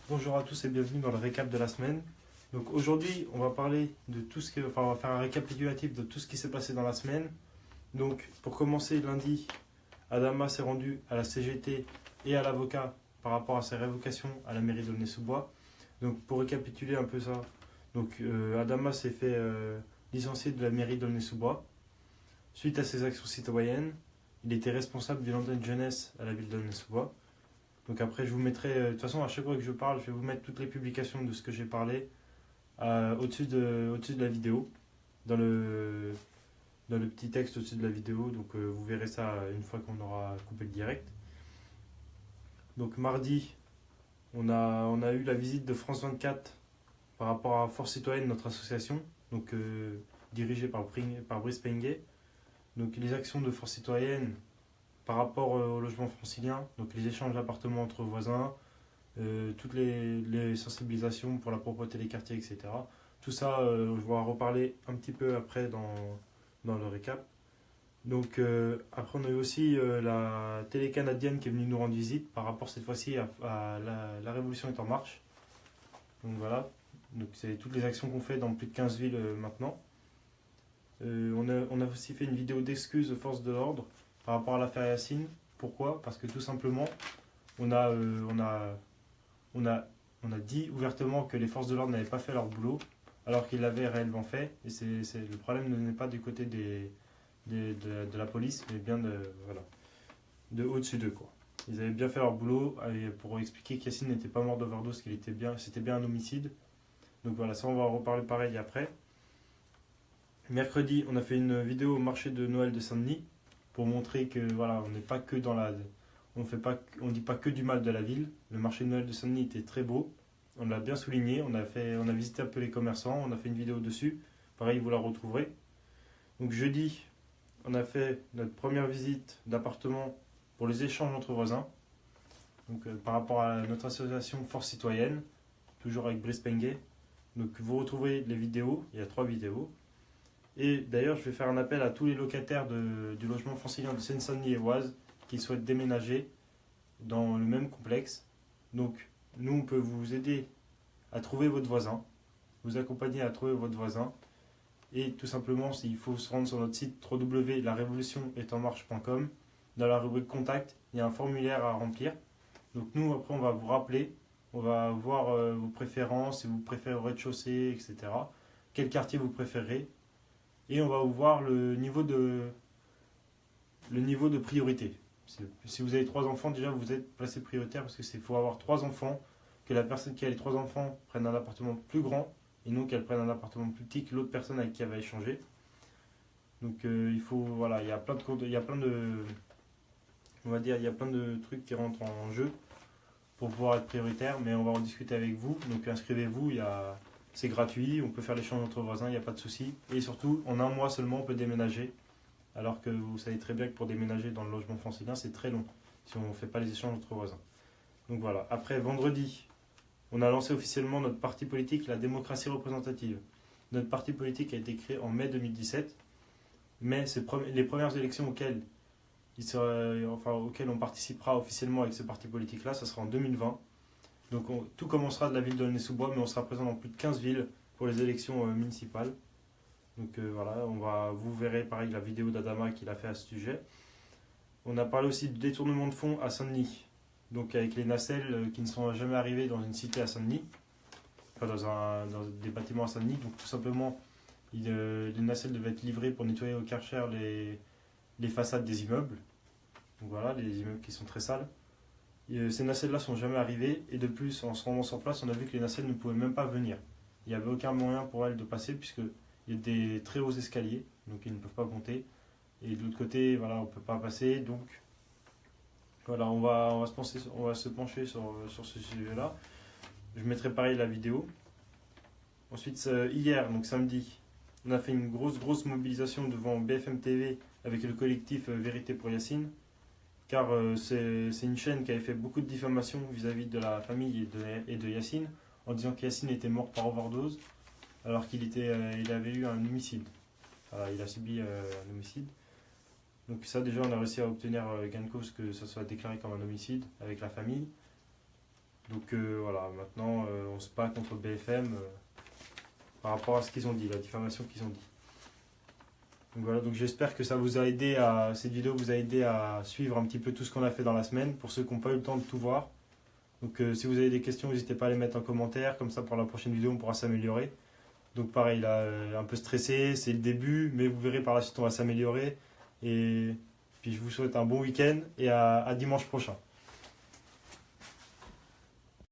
Bonjour à tous et bienvenue dans le récap de la semaine. Donc aujourd'hui, on va parler de tout ce que, enfin, on va faire un récapitulatif de tout ce qui s'est passé dans la semaine. Donc pour commencer, lundi, Adama s'est rendu à la CGT et à l'avocat par rapport à sa révocation à la mairie d'Aulnay-sous-Bois. Donc pour récapituler un peu ça, Adama s'est fait licencier de la mairie d'Aulnay-sous-Bois suite à ses actions citoyennes. Il était responsable du lendemain de jeunesse à la ville d'Aulnay-sous-Bois. Donc après, je vous mettrai, de toute façon, à chaque fois que je parle, je vais vous mettre toutes les publications de ce que j'ai parlé au-dessus de la vidéo, dans le, dans le petit texte au-dessus de la vidéo. Donc vous verrez ça une fois qu'on aura coupé le direct. Donc mardi, on a eu la visite de France 24 par rapport à Force Citoyenne, notre association, donc dirigée par Brice Penguet. Donc les actions de Force Citoyenne par rapport au logement francilien, donc les échanges d'appartements entre voisins, toutes les sensibilisations pour la propreté des quartiers, etc. Tout ça, je vais en reparler un petit peu après dans le récap. Donc après, on a eu aussi la télé canadienne qui est venue nous rendre visite par rapport cette fois-ci à la Révolution est en marche. Donc voilà, donc c'est toutes les actions qu'on fait dans plus de 15 villes maintenant. On a aussi fait une vidéo d'excuses aux forces de l'ordre par rapport à l'affaire Yacine. Pourquoi? Parce que tout simplement, on a, euh, on a, on a, on a dit ouvertement que les forces de l'ordre n'avaient pas fait leur boulot, alors qu'ils l'avaient réellement fait. Et le problème n'est pas du côté de la police, mais bien voilà, de au-dessus d'eux, quoi. Ils avaient bien fait leur boulot pour expliquer qu'Yacine n'était pas mort d'overdose, c'était bien un homicide. Donc voilà, ça on va en reparler pareil après. Mercredi, on a fait une vidéo au marché de Noël de Saint-Denis pour montrer que voilà, on n'est pas que dans la, on dit pas que du mal de la ville. Le marché de Noël de Saint-Denis était très beau. On l'a bien souligné. On a visité un peu les commerçants. On a fait une vidéo dessus. Pareil, vous la retrouverez. Donc jeudi, on a fait notre première visite d'appartement pour les échanges entre voisins. Donc par rapport à notre association Force Citoyenne, toujours avec Brice Penguet. Donc vous retrouverez les vidéos. Il y a 3 vidéos. Et d'ailleurs, je vais faire un appel à tous les locataires du logement francilien de Seine-Saint-Denis et Oise qui souhaitent déménager dans le même complexe. Donc, nous, on peut vous aider à trouver votre voisin, vous accompagner à trouver votre voisin. Et tout simplement, il faut se rendre sur notre site www.larevolutionestenmarche.com. Dans la rubrique Contact, il y a un formulaire à remplir. Donc, nous, après, on va vous rappeler. On va voir vos préférences, si vous préférez au rez-de-chaussée, etc. Quel quartier vous préférez. Et on va voir le niveau de priorité. Si vous avez 3 enfants, déjà vous êtes placé prioritaire parce qu'il faut avoir 3 enfants, que la personne qui a les 3 enfants prenne un appartement plus grand et non qu'elle prenne un appartement plus petit que l'autre personne avec qui elle va échanger. Donc il faut, voilà, on va dire, il y a plein de trucs qui rentrent en jeu pour pouvoir être prioritaire, mais on va en discuter avec vous. Donc inscrivez-vous, c'est gratuit, on peut faire l'échange entre voisins, il n'y a pas de souci. Et surtout, en un mois seulement, on peut déménager. Alors que vous savez très bien que pour déménager dans le logement francilien, c'est très long si on ne fait pas les échanges entre voisins. Donc voilà. Après, vendredi, on a lancé officiellement notre parti politique, la démocratie représentative. Notre parti politique a été créé en mai 2017, mais les premières élections auxquelles on participera officiellement avec ce parti politique-là, ça sera en 2020. Donc tout commencera de la ville d'Aulnay-sous-Bois, mais on sera présent dans plus de 15 villes pour les élections municipales. Donc voilà, vous verrez pareil la vidéo d'Adama qu'il a fait à ce sujet. On a parlé aussi du détournement de fonds à Saint-Denis, donc avec les nacelles qui ne sont jamais arrivées dans une cité à Saint-Denis, enfin dans des bâtiments à Saint-Denis. Donc tout simplement, les nacelles devaient être livrées pour nettoyer au Karcher les façades des immeubles. Donc voilà, les immeubles qui sont très sales. Ces nacelles-là sont jamais arrivées et de plus, en se rendant sur place, on a vu que les nacelles ne pouvaient même pas venir. Il n'y avait aucun moyen pour elles de passer puisque il y a des très hauts escaliers, donc ils ne peuvent pas monter. Et de l'autre côté, voilà, on ne peut pas passer. Donc voilà, on va se pencher sur ce sujet-là. Je mettrai pareil la vidéo. Ensuite, hier, donc samedi, on a fait une grosse mobilisation devant BFM TV avec le collectif Vérité pour Yacine. Car c'est une chaîne qui avait fait beaucoup de diffamation vis-à-vis de la famille et de Yacine, en disant que Yacine était mort par overdose, alors il avait eu un homicide. Voilà, il a subi un homicide. Donc ça déjà, on a réussi à obtenir gain de cause que ça soit déclaré comme un homicide avec la famille. Donc voilà, maintenant on se bat contre BFM par rapport à ce qu'ils ont dit, la diffamation qu'ils ont dit. Donc voilà, donc j'espère que ça vous a aidé cette vidéo vous a aidé à suivre un petit peu tout ce qu'on a fait dans la semaine, pour ceux qui n'ont pas eu le temps de tout voir. Donc si vous avez des questions, n'hésitez pas à les mettre en commentaire, comme ça pour la prochaine vidéo on pourra s'améliorer. Donc pareil, là, un peu stressé, c'est le début, mais vous verrez par la suite on va s'améliorer. Et puis je vous souhaite un bon week-end et à dimanche prochain.